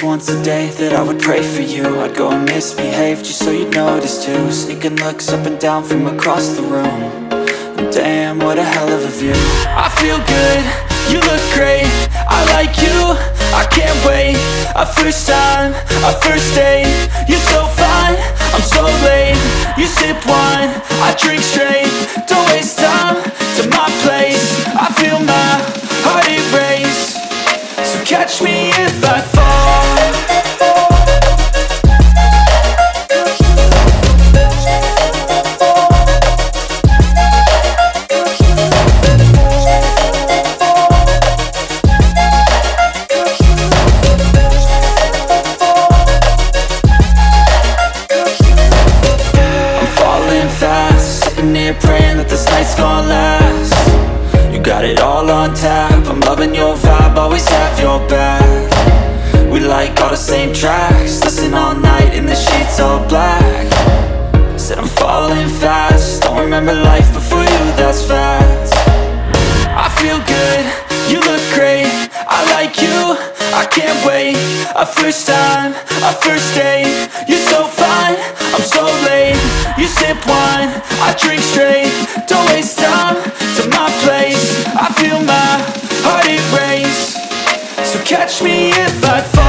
once a day that I would pray for you. I'd go and misbehave just so you'd notice too. Sneaking looks up and down from across the room. And damn, what a hell of a view. I feel good, you look great, I like you, I can't wait. A first time, a first date, you're so fine, I'm so late. You sip wine, I drink straight. Don't waste time to my place. I feel my heart erase. So catch me if I fall. Praying that this night's gonna last. You got it all on tap, I'm loving your vibe, always have your back. We like all the same tracks, listen all night in the sheets all black. Said I'm falling fast, don't remember life before you, that's fact. I feel good, you look great, I like you, I can't wait. A first time, a first date, you're so fine, I'm so late. You sip wine, I drink straight. Don't waste time to my place. I feel my heart erase. So catch me if I fall.